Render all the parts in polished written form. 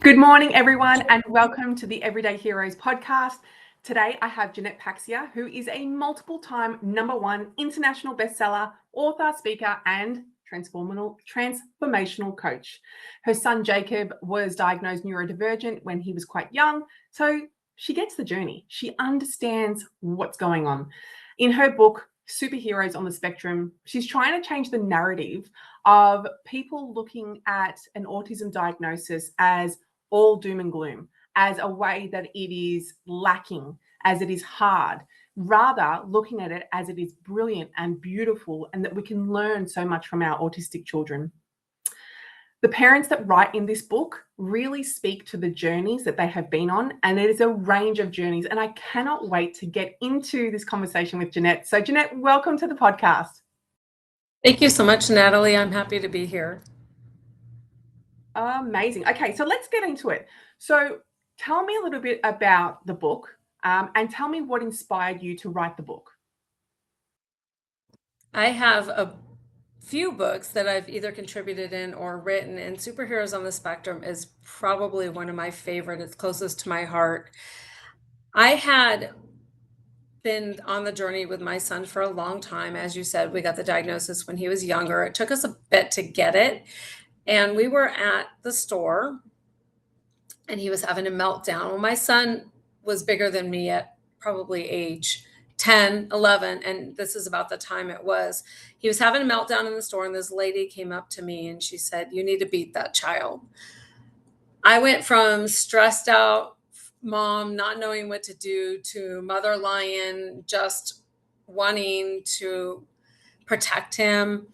Good morning, everyone, and welcome to the Everyday Heroes podcast. Today, I have Jeannette Paxia, who is a multiple-time #1 international bestseller, author, speaker, and transformational coach. Her son, Jacob, was diagnosed neurodivergent when he was quite young, so she gets the journey. She understands what's going on. In her book, Superheroes on the Spectrum, she's trying to change the narrative of people looking at an autism diagnosis as all doom and gloom, as a way that it is lacking, as it is hard, rather looking at it as it is brilliant and beautiful, and that we can learn so much from our autistic children. The parents that write in this book really speak to the journeys that they have been on, and it is a range of journeys. And I cannot wait to get into this conversation with Jeannette. So, Jeannette, welcome to the podcast. Thank you so much, Natalie. I'm happy to be here. Amazing. Okay, so let's get into it. So, tell me a little bit about the book, and tell me what inspired you to write the book. I have a few books that I've either contributed in or written, and Superheroes on the Spectrum is probably one of my favorite. It's closest to my heart. I had been on the journey with my son for a long time. As you said, we got the diagnosis when he was younger. It took us a bit to get it. And we were at the store and he was having a meltdown. Well, my son was bigger than me at probably age 10, 11. And this is about the time it was. He was having a meltdown in the store, and this lady came up to me and she said, "You need to beat that child." I went from stressed out mom, not knowing what to do, to mother lion, just wanting to protect him.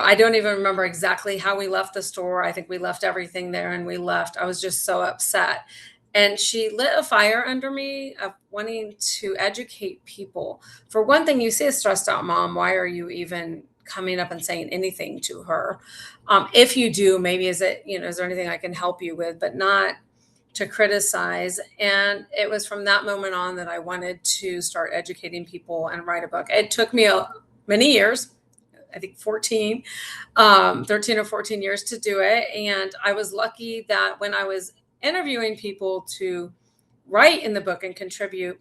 I don't even remember exactly how we left the store. I think we left everything there and we left. I was just so upset. And she lit a fire under me of wanting to educate people. For one thing, you see a stressed out mom, why are you even coming up and saying anything to her? If you do, maybe is there anything I can help you with, but not to criticize. And it was from that moment on that I wanted to start educating people and write a book. It took me many years. I think 13 or 14 years to do it. And I was lucky that when I was interviewing people to write in the book and contribute,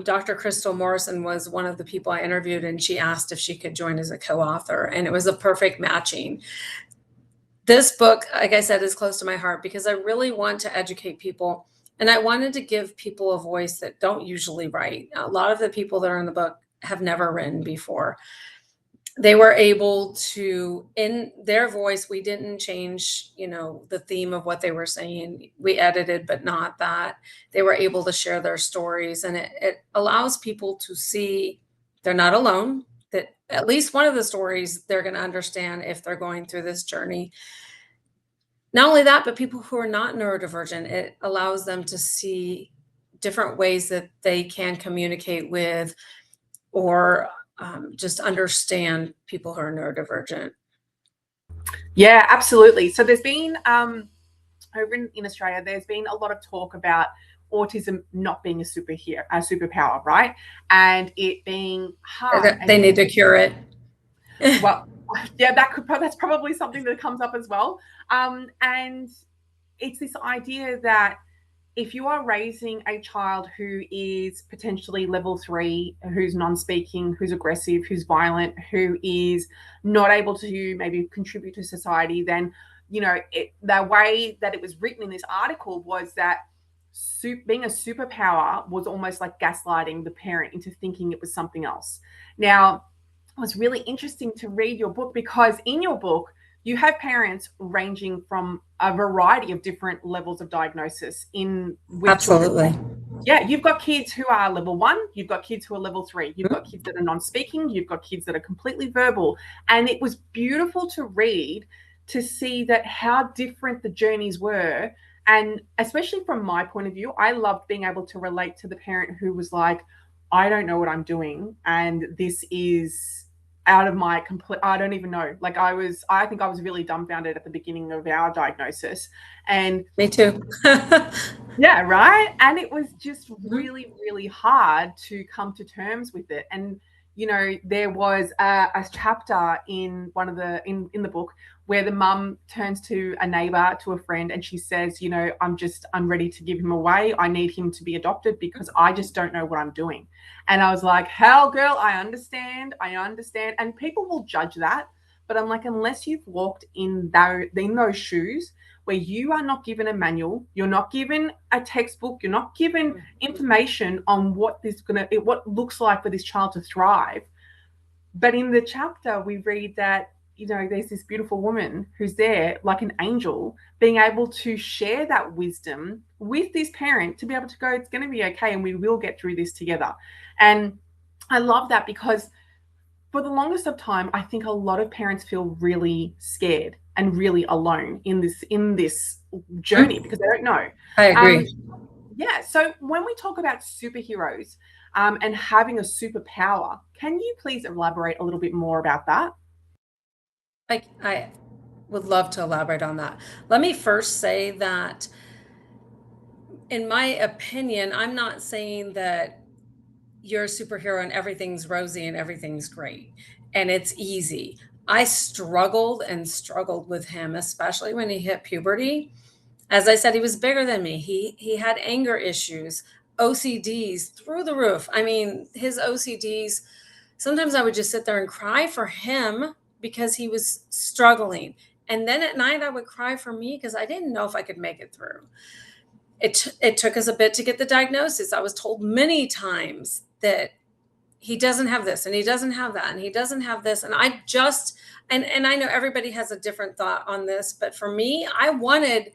Dr. Crystal Morrison was one of the people I interviewed, and she asked if she could join as a co-author, and it was a perfect matching. This book, like I said, is close to my heart because I really want to educate people, and I wanted to give people a voice that don't usually write. A lot of the people that are in the book have never written before. They were able to, in their voice, we didn't change, the theme of what they were saying. We edited, but not that. They were able to share their stories, and it allows people to see they're not alone, that at least one of the stories they're going to understand if they're going through this journey. Not only that, but people who are not neurodivergent, it allows them to see different ways that they can communicate with or just understand people who are neurodivergent. Yeah, absolutely. So there's been over in Australia, there's been a lot of talk about autism not being a superpower, right? And it being hard. They need to cure it. Well, yeah, that's probably something that comes up as well. And it's this idea that if you are raising a child who is potentially level 3, who's non-speaking, who's aggressive, who's violent, who is not able to maybe contribute to society, then, the way that it was written in this article was that being a superpower was almost like gaslighting the parent into thinking it was something else. Now, it was really interesting to read your book because in your book, you have parents ranging from a variety of different levels of diagnosis with Absolutely. Children. Yeah, you've got kids who are level 1, you've got kids who are level 3, you've got kids that are non-speaking, you've got kids that are completely verbal. And it was beautiful to read, to see that how different the journeys were. And especially from my point of view, I loved being able to relate to the parent who was like, I don't know what I'm doing, and this is out of my I don't even know. Like I think I was really dumbfounded at the beginning of our diagnosis. And me too. Yeah, right. And it was just really, really hard to come to terms with it. And, there was a chapter in one of in the book where the mum turns to a neighbor, to a friend, and she says, you know, I'm ready to give him away. I need him to be adopted because I just don't know what I'm doing. And I was like, hell, girl, I understand. And people will judge that. But I'm like, unless you've walked in those shoes where you are not given a manual, you're not given a textbook, you're not given information on what looks like for this child to thrive. But in the chapter, we read that, you know, there's this beautiful woman who's there like an angel, being able to share that wisdom with this parent to be able to go, it's going to be okay, and we will get through this together. And I love that, because for the longest of time, I think a lot of parents feel really scared and really alone in this journey because they don't know. I agree. Yeah. So when we talk about superheroes and having a superpower, can you please elaborate a little bit more about that? I would love to elaborate on that. Let me first say that, in my opinion, I'm not saying that you're a superhero and everything's rosy and everything's great and it's easy. I struggled and struggled with him, especially when he hit puberty. As I said, he was bigger than me. He had anger issues, OCDs through the roof. I mean, his OCDs, sometimes I would just sit there and cry for him because he was struggling. And then at night I would cry for me because I didn't know if I could make it through. It took us a bit to get the diagnosis. I was told many times that he doesn't have this and he doesn't have that and he doesn't have this. And and I know everybody has a different thought on this, but for me, I wanted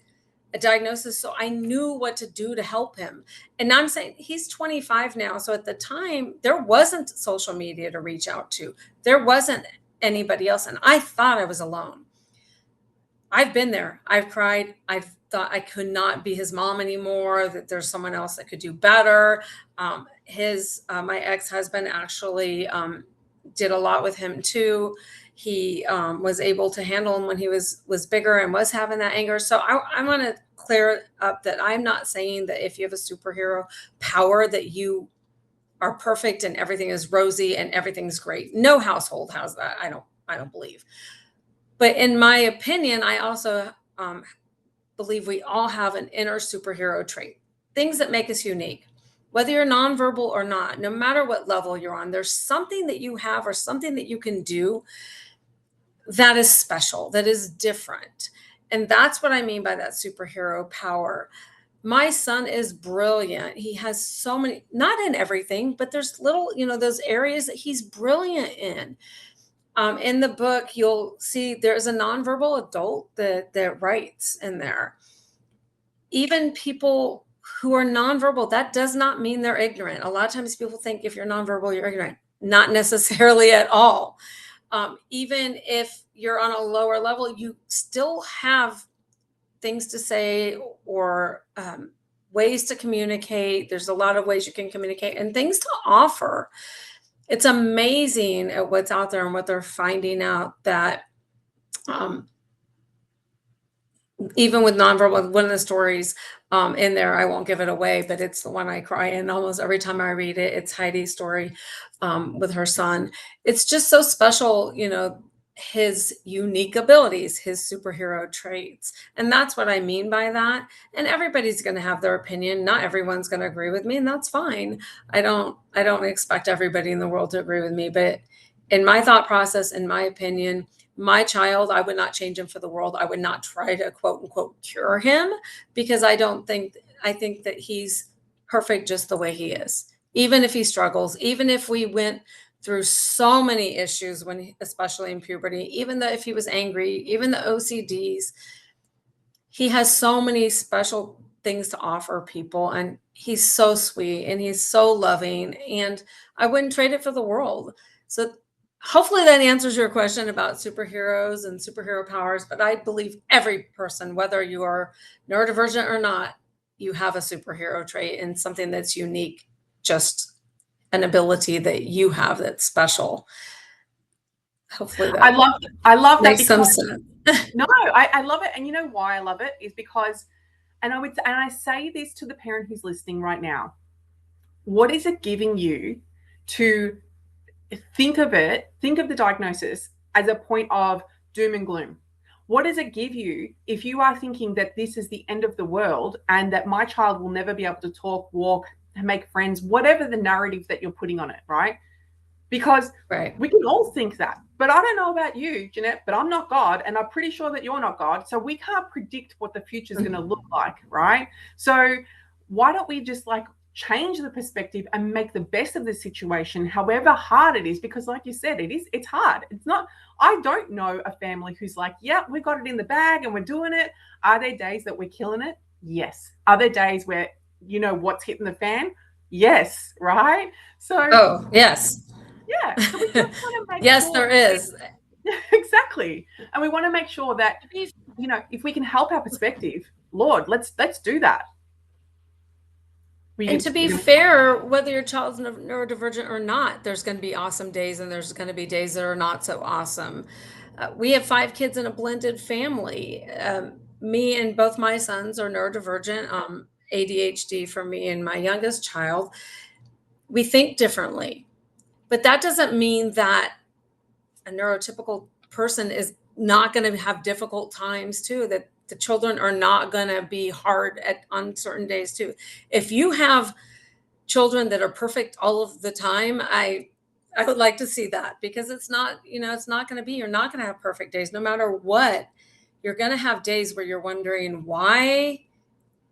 a diagnosis so I knew what to do to help him. And I'm saying he's 25 now. So at the time, there wasn't social media to reach out to. There wasn't anybody else. And I thought I was alone. I've been there. I've cried. I've thought I could not be his mom anymore, that there's someone else that could do better. My ex-husband actually did a lot with him too. He was able to handle him when he was bigger and was having that anger. So I want to clear up that I'm not saying that if you have a superhero power that you are perfect and everything is rosy and everything's great. No household has that. I don't believe. But in my opinion, I also believe we all have an inner superhero trait, things that make us unique. Whether you're nonverbal or not, no matter what level you're on, there's something that you have or something that you can do that is special, that is different. And that's what I mean by that superhero power. My son is brilliant. He has so many, not in everything, but there's little, those areas that he's brilliant in. In the book, you'll see there's a nonverbal adult that writes in there. Even people who are nonverbal, that does not mean they're ignorant. A lot of times people think if you're nonverbal, you're ignorant. Not necessarily at all. Even if you're on a lower level, you still have things to say or ways to communicate. There's a lot of ways you can communicate and things to offer. It's amazing at what's out there and what they're finding out that even with nonverbal, one of the stories in there, I won't give it away, but it's the one I cry in almost every time I read it. It's Heidi's story with her son. It's just so special, his unique abilities, his superhero traits. And that's what I mean by that. And everybody's going to have their opinion. Not everyone's going to agree with me, and that's fine. I don't expect everybody in the world to agree with me, but in my thought process, in my opinion, my child, I would not change him for the world. I would not try to quote unquote cure him, because I think that he's perfect just the way he is. Even if he struggles, even if we went through so many issues especially in puberty, even though if he was angry, even the OCDs, he has so many special things to offer people. And he's so sweet and he's so loving, and I wouldn't trade it for the world. So hopefully that answers your question about superheroes and superhero powers. But I believe every person, whether you are neurodivergent or not, you have a superhero trait and something that's unique, just an ability that you have that's special. Hopefully that I love that makes some sense. No, I love it. And you know why I love it is because, and I say this to the parent who's listening right now, what is it giving you to think of the diagnosis as a point of doom and gloom? What does it give you if you are thinking that this is the end of the world and that my child will never be able to talk, walk, make friends, whatever the narrative that you're putting on it, right? Because Right. we can all think that. But I don't know about you, Jeanette, but I'm not God, and I'm pretty sure that you're not God. So we can't predict what the future is going to look like, right? So why don't we just like change the perspective and make the best of the situation, however hard it is? Because like you said, it's hard. It's not, I don't know a family who's like, yeah, we got it in the bag and we're doing it. Are there days that we're killing it? Yes. Are there days where you know what's hitting the fan? Yes, right? So Oh, yes. yeah, so we just want to make Yes, sure there is. exactly, and we want to make sure that you know if we can help our perspective, Lord, let's do that. And to be fair, whether your child's neurodivergent or not, there's going to be awesome days and there's going to be days that are not so awesome. We have 5 kids in a blended family. Me and both my sons are neurodivergent, ADHD for me and my youngest child. We think differently, but that doesn't mean that a neurotypical person is not going to have difficult times too, that the children are not going to be hard on certain days too. If you have children that are perfect all of the time, I would like to see that, because it's not, it's not going to be, you're not going to have perfect days no matter what. You're going to have days where you're wondering, why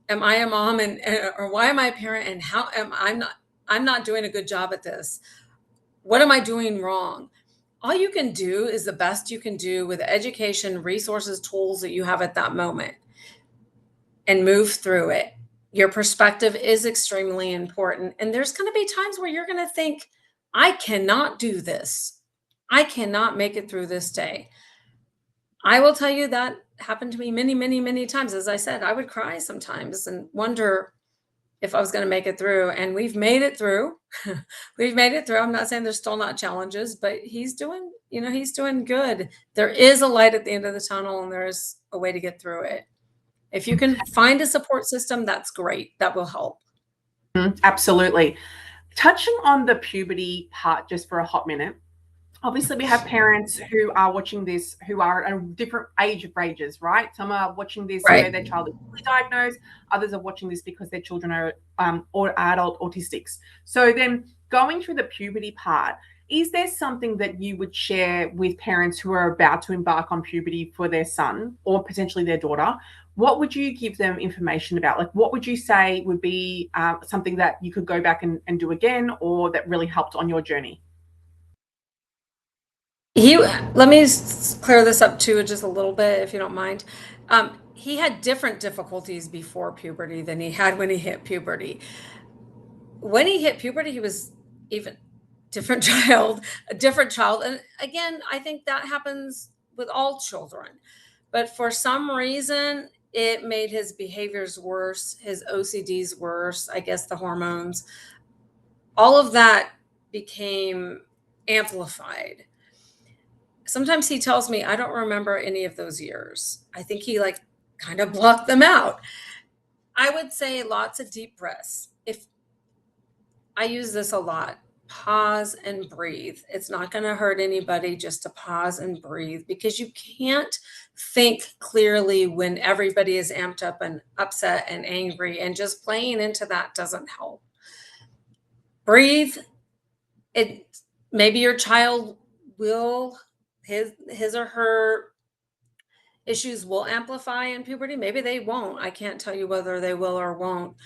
am I a mom, and or why am I a parent, and how am I'm not doing a good job at this? What am I doing wrong? All you can do is the best you can do with education, resources, tools that you have at that moment, and move through it. Your perspective is extremely important. And there's going to be times where you're going to think, I cannot do this. I cannot make it through this day. I will tell you that happened to me many, many, many times. As I said, I would cry sometimes and wonder if I was going to make it through. And we've made it through. We've made it through. I'm not saying there's still not challenges, but he's doing good. There is a light at the end of the tunnel, and there's a way to get through it. If you can find a support system, that's great. That will help. Absolutely. Touching on the puberty part just for a hot minute. Obviously, we have parents who are watching this who are at a different age of ranges, right? Some are watching this where their child is fully diagnosed. Others are watching this because their children are or adult autistics. So then going through the puberty part, is there something that you would share with parents who are about to embark on puberty for their son or potentially their daughter? What would you give them information about? Like, what would you say would be something that you could go back and do again, or that really helped on your journey? Let me clear this up too, just a little bit, if you don't mind. He had different difficulties before puberty than he had when he hit puberty. When he hit puberty, he was even a different child. And again, I think that happens with all children. But for some reason, it made his behaviors worse, his OCDs worse, I guess the hormones, all of that became amplified. Sometimes he tells me, I don't remember any of those years. I think he kind of blocked them out. I would say lots of deep breaths. If I use this a lot, pause and breathe. It's not going to hurt anybody just to pause and breathe, because you can't think clearly when everybody is amped up and upset and angry, and just playing into that doesn't help. Breathe. Maybe your child will, his or her issues will amplify in puberty. Maybe they won't. I can't tell you whether they will or won't.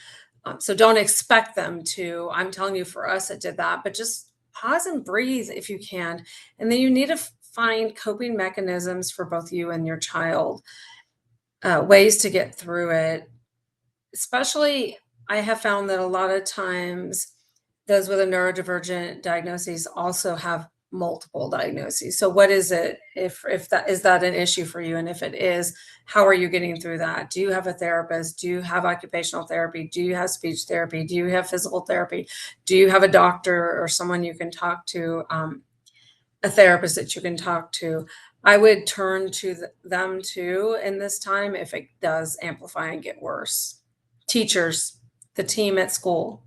So don't expect them to. I'm telling you, for us, it did that. But just pause and breathe if you can. And then you need to find coping mechanisms for both you and your child, ways to get through it. Especially, I have found that a lot of times those with a neurodivergent diagnosis also have multiple diagnoses. So what is it? If that is that an issue for you? And if it is, how are you getting through that? Do you have a therapist? Do you have occupational therapy? Do you have speech therapy? Do you have physical therapy? Do you have a doctor or someone you can talk to, a therapist that you can talk to? I would turn to them too in this time if it does amplify and get worse. Teachers, the team at school.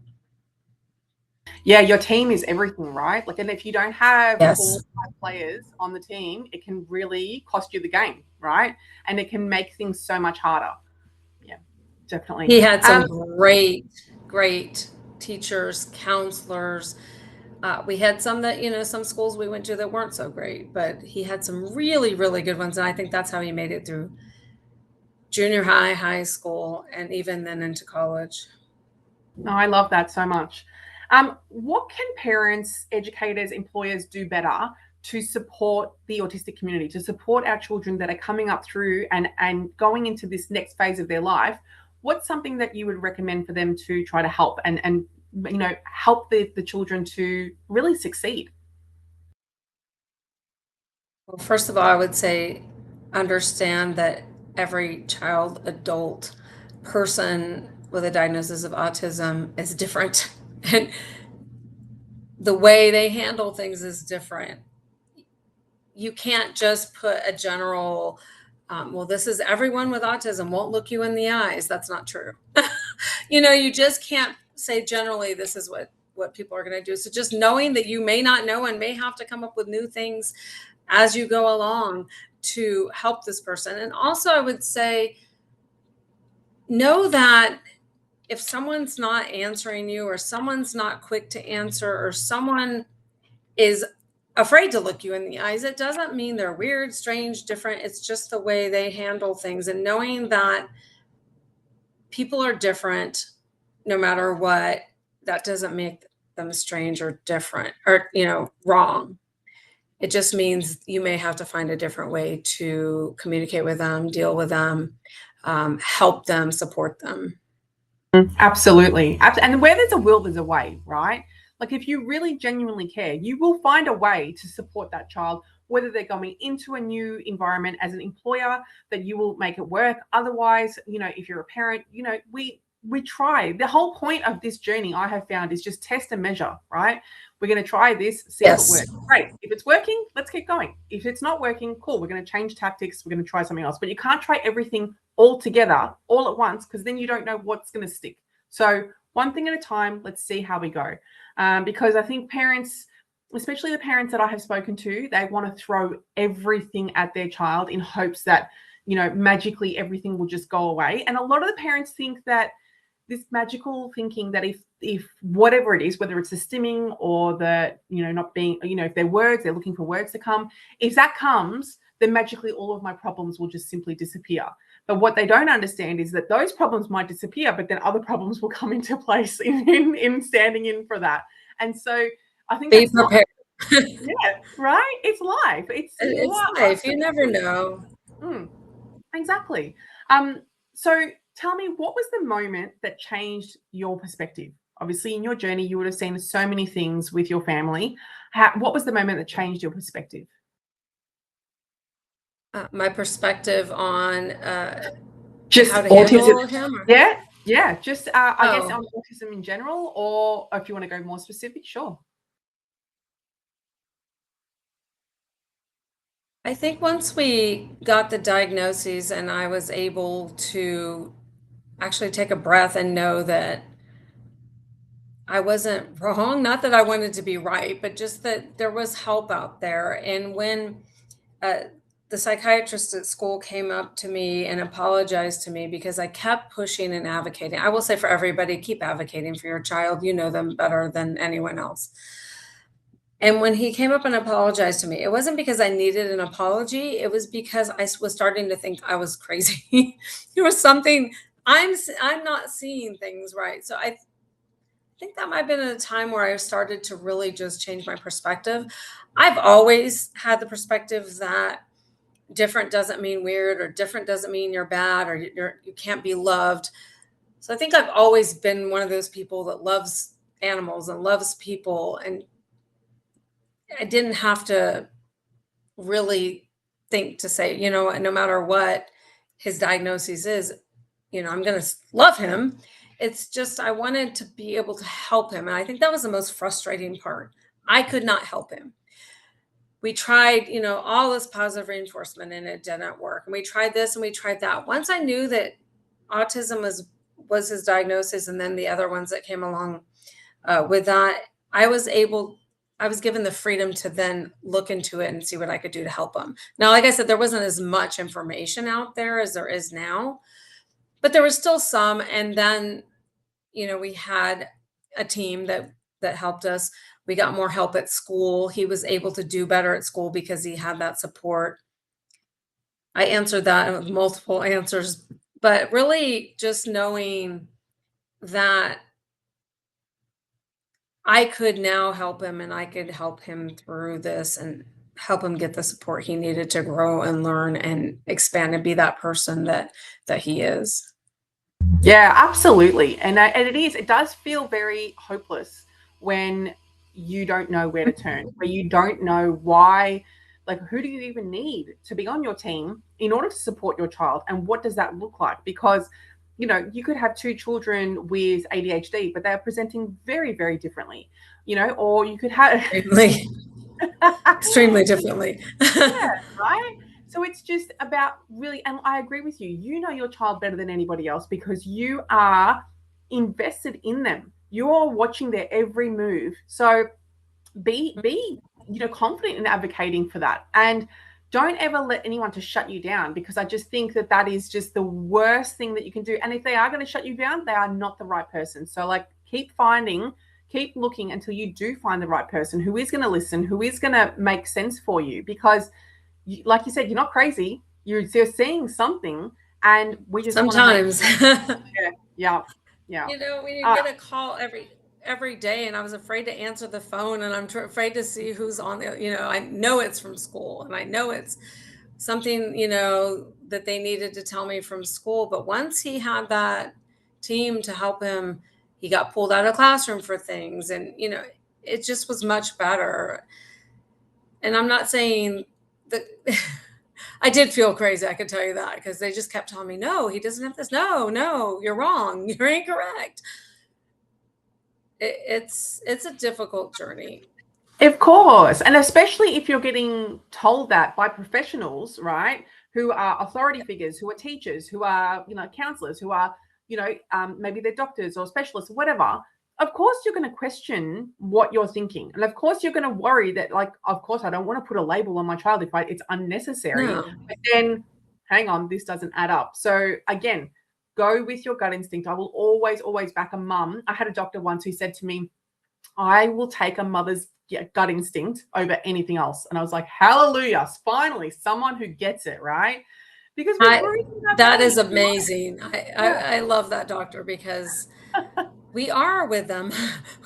Yeah, your team is everything, right? Like, and if you don't have Yes. 4 or 5 players on the team, it can really cost you the game, right? And it can make things so much harder. Yeah, definitely. He had some great teachers, counselors. We had some that, some schools we went to that weren't so great, but he had some really, really good ones. And I think that's how he made it through junior high, high school, and even then into college. Oh, I love that so much. What can parents, educators, employers do better to support the autistic community, to support our children that are coming up through and going into this next phase of their life? What's something that you would recommend for them to try to help and help the children to really succeed? Well, first of all, I would say understand that every child, adult, person with a diagnosis of autism is different. And the way they handle things is different. You can't just put a general, well, this is everyone with autism won't look you in the eyes. That's not true. You just can't say generally this is what people are going to do. So just knowing that you may not know and may have to come up with new things as you go along to help this person. And also I would say, know that if someone's not answering you, or someone's not quick to answer, or someone is afraid to look you in the eyes, it doesn't mean they're weird, strange, different. It's just the way they handle things. And knowing that people are different no matter what, that doesn't make them strange or different or, wrong. It just means you may have to find a different way to communicate with them, deal with them, help them, support them. Absolutely. And where there's a will, there's a way, right? Like, if you really genuinely care, you will find a way to support that child, whether they're going into a new environment as an employer, that you will make it work. Otherwise, if you're a parent, we try. The whole point of this journey, I have found, is just test and measure, right? We're going to try this, see if it Yes. works. Great. If it's working, let's keep going. If it's not working, cool. We're going to change tactics. We're going to try something else. But you can't try everything all together, all at once, because then you don't know what's going to stick. So one thing at a time, let's see how we go. Because I think parents, especially the parents that I have spoken to, they want to throw everything at their child in hopes that, magically everything will just go away. And a lot of the parents think that this magical thinking that if whatever it is, whether it's the stimming or the, not being, if they're words, they're looking for words to come, if that comes, then magically all of my problems will just simply disappear. But what they don't understand is that those problems might disappear, but then other problems will come into place in standing in for that. And so I think Be that's life. prepared. Yeah, right? It's life. It's life. You never know. Exactly. So tell me, what was the moment that changed your perspective? Obviously, in your journey, you would have seen so many things with your family. What was the moment that changed your perspective? My perspective on Just how to autism. handle him. Yeah. Just I guess Oh, on autism in general, or if you want to go more specific, sure. I think once we got the diagnoses and I was able to actually take a breath and know that I wasn't wrong, not that I wanted to be right, but just that there was help out there. And when uh, the psychiatrist at school came up to me and apologized to me because I kept pushing and advocating. I will say for everybody, keep advocating for your child. You know them better than anyone else. And when he came up and apologized to me, it wasn't because I needed an apology. It was because I was starting to think I was crazy. There was something I'm not seeing things right. So I think that might have been a time where I started to really just change my perspective. I've always had the perspective that different doesn't mean weird, or different doesn't mean you're bad, or you can't be loved. So I think I've always been one of those people that loves animals and loves people, and I didn't have to really think to say, no matter what his diagnosis is, I'm going to love him. It's just I wanted to be able to help him. And I think that was the most frustrating part. I could not help him. We tried, all this positive reinforcement, and it didn't work. And we tried this and we tried that. Once I knew that autism was his diagnosis, and then the other ones that came along with that, I was given the freedom to then look into it and see what I could do to help them. Now, like I said, there wasn't as much information out there as there is now, but there was still some. And then, we had a team that helped us. We got more help at school. He was able to do better at school because he had that support. I answered that with multiple answers, but really just knowing that I could now help him and I could help him through this and help him get the support he needed to grow and learn and expand and be that person that he is. Yeah, absolutely. And it does feel very hopeless when you don't know where to turn, where you don't know why, like, who do you even need to be on your team in order to support your child? And what does that look like? Because, you could have two children with ADHD, but they're presenting very, very differently, or you could have extremely differently. Yeah, right? So it's just about really, and I agree with you, you know your child better than anybody else because you are invested in them. You're watching their every move. So be confident in advocating for that. And don't ever let anyone to shut you down, because I just think that is just the worst thing that you can do. And if they are going to shut you down, they are not the right person. So like keep looking until you do find the right person who is going to listen, who is going to make sense for you, because like you said, you're not crazy. You're seeing something, and we just sometimes. Yeah. When you get a call every day, and I was afraid to answer the phone, and I'm afraid to see who's on the. I know it's from school, and I know it's something that they needed to tell me from school. But once he had that team to help him, he got pulled out of classroom for things, and it just was much better. And I'm not saying that I did feel crazy. I can tell you that, because they just kept telling me, no, he doesn't have this. No, you're wrong. You're incorrect. It's a difficult journey. Of course. And especially if you're getting told that by professionals, right, who are authority figures, who are teachers, who are, counselors, who are, maybe they're doctors or specialists, whatever. Of course, you're going to question what you're thinking. And of course, you're going to worry that, like, of course, I don't want to put a label on my child if it's unnecessary. No. But then, hang on, this doesn't add up. So again, go with your gut instinct. I will always, always back a mum. I had a doctor once who said to me, I will take a mother's gut instinct over anything else. And I was like, hallelujah, finally, someone who gets it, right? Because that is amazing. I love that doctor, because we are with them.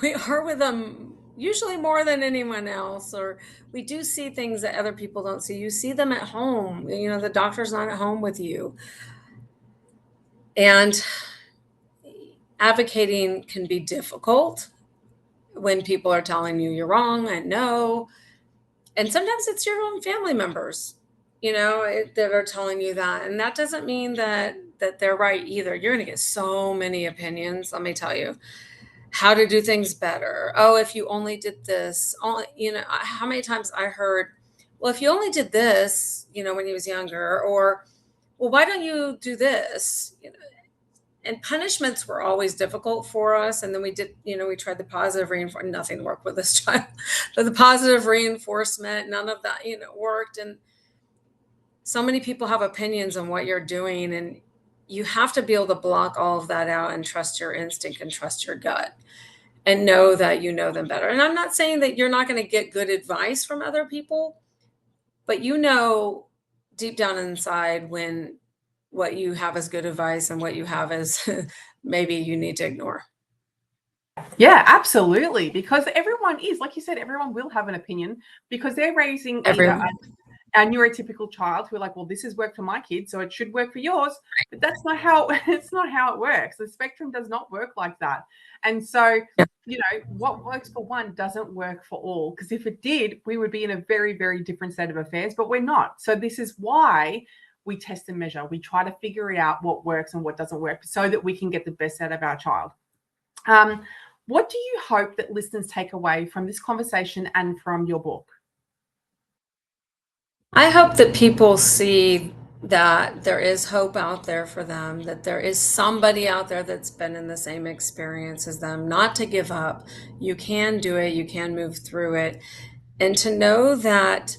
We are with them usually more than anyone else, or we do see things that other people don't see. You see them at home. The doctor's not at home with you. And advocating can be difficult when people are telling you you're wrong. I know. And sometimes it's your own family members, that are telling you that. And that doesn't mean that they're right either. You're going to get so many opinions. Let me tell you how to do things better. Oh, if you only did this, how many times I heard, well, if you only did this, when he was younger, or, well, why don't you do this? And punishments were always difficult for us. And then we did, we tried the positive reinforcement. Nothing worked with this child. But the positive reinforcement, none of that, worked. And so many people have opinions on what you're doing. And you have to be able to block all of that out and trust your instinct and trust your gut and know that you know them better. And I'm not saying that you're not going to get good advice from other people, but deep down inside when what you have is good advice and what you have is maybe you need to ignore. Yeah, absolutely. Because everyone is, like you said, everyone will have an opinion, because they're raising either a neurotypical child who are like, well, this has worked for my kid, so it should work for yours. But that's not how it works. The spectrum does not work like that. And so, what works for one doesn't work for all, because if it did, we would be in a very, very different state of affairs, but we're not. So this is why we test and measure. We try to figure out what works and what doesn't work so that we can get the best out of our child. What do you hope that listeners take away from this conversation and from your book? I hope that people see that there is hope out there for them, that there is somebody out there that's been in the same experience as them, not to give up. You can do it, you can move through it. And to know that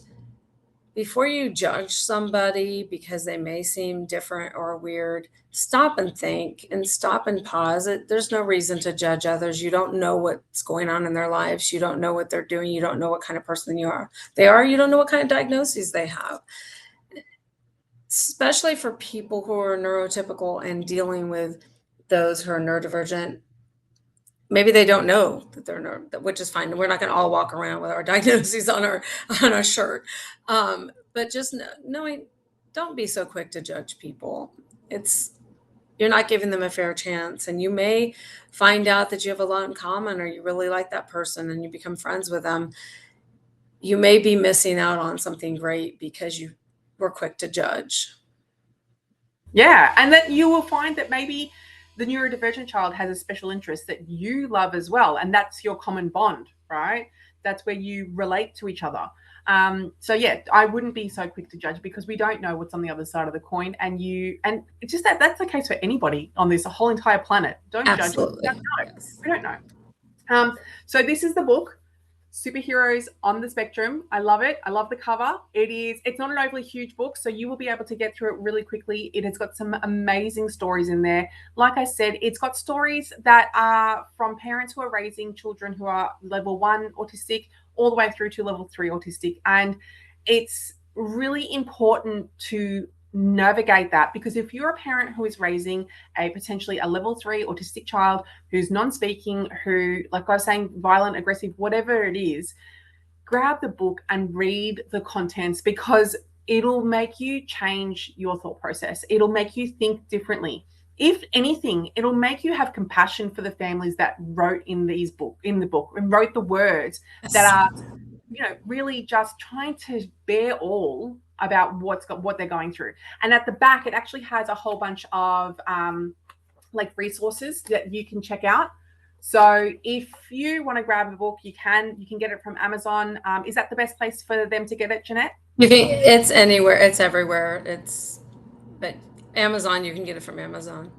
before you judge somebody because they may seem different or weird, stop and think and stop and pause. There's no reason to judge others. You don't know what's going on in their lives. You don't know what they're doing. You don't know what kind of person you are. They are. You don't know what kind of diagnoses they have. Especially for people who are neurotypical and dealing with those who are neurodivergent. Maybe they don't know that they're which is fine. We're not going to all walk around with our diagnoses on our shirt. But just knowing, don't be so quick to judge people. You're not giving them a fair chance, and you may find out that you have a lot in common, or you really like that person and you become friends with them. You may be missing out on something great because you were quick to judge. Yeah, and that you will find that maybe the neurodivergent child has a special interest that you love as well, and that's your common bond, right? That's where you relate to each other. So yeah, I wouldn't be so quick to judge because we don't know what's on the other side of the coin, and it's just that's the case for anybody on this whole entire planet. Don't Absolutely. judge. We don't know. So this is the book, Superheroes on the Spectrum. I love it. I love the cover. It's not an overly huge book, so you will be able to get through it really quickly. It has got some amazing stories in there. Like I said, it's got stories that are from parents who are raising children who are level 1 autistic all the way through to level 3 autistic. And it's really important to navigate that, because if you're a parent who is raising potentially a level 3 autistic child who's non-speaking, who, like I was saying, violent, aggressive, whatever it is, grab the book and read the contents, because it'll make you change your thought process. It'll make you think differently. If anything, it'll make you have compassion for the families that wrote in the book and wrote the words that are, really just trying to bear all about what they're going through. And at the back, it actually has a whole bunch of like resources that you can check out. So if you want to grab the book, you can get it from Amazon. Is that the best place for them to get it, Jeannette? It's anywhere, it's everywhere. But Amazon, you can get it from Amazon.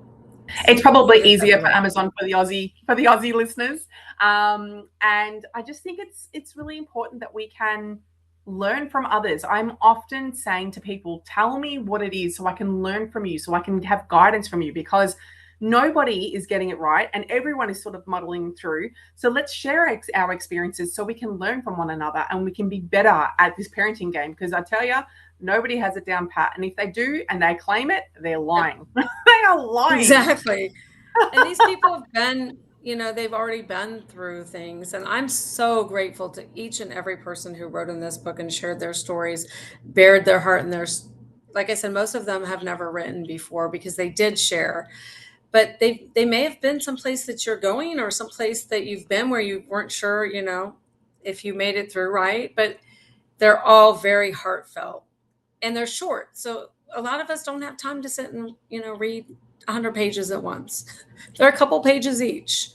It's probably easier for Amazon for the Aussie listeners. And I just think it's really important that we can learn from others. I'm often saying to people, tell me what it is so I can learn from you, so I can have guidance from you, because nobody is getting it right and everyone is sort of muddling through. So let's share our experiences so we can learn from one another and we can be better at this parenting game, because I tell you, nobody has it down pat. And if they do and they claim it, they're lying. They are lying. Exactly. And these people have been, they've already been through things. And I'm so grateful to each and every person who wrote in this book and shared their stories, bared their heart. And like I said, most of them have never written before because they did share. But they may have been someplace that you're going, or someplace that you've been where you weren't sure, if you made it through right. But they're all very heartfelt, and they're short. So a lot of us don't have time to sit and, read 100 pages at once. They're a couple pages each.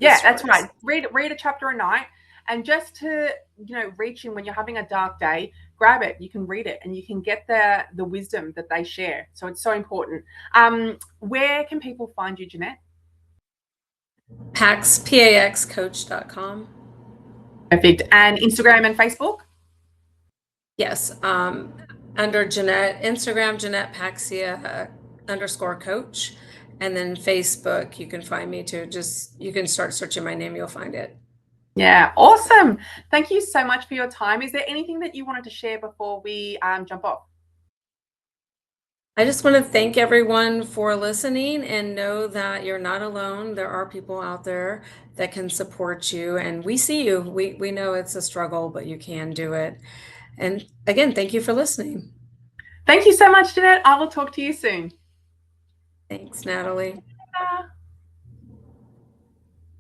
Yeah, that's right. Read a chapter a night. And just to, reach in when you're having a dark day, grab it. You can read it and you can get the wisdom that they share. So it's so important. Where can people find you, Jeannette? PAXcoach.com. Perfect. And Instagram and Facebook? Yes. Under Jeannette, Instagram, Jeannette Paxia _coach. And then Facebook, you can find me too. You can start searching my name, you'll find it. Yeah, awesome. Thank you so much for your time. Is there anything that you wanted to share before we jump off? I just want to thank everyone for listening, and know that you're not alone. There are people out there that can support you, and we see you. We know it's a struggle, but you can do it. And again, thank you for listening. Thank you so much, Jeannette. I will talk to you soon. Thanks, Natalie. Yeah.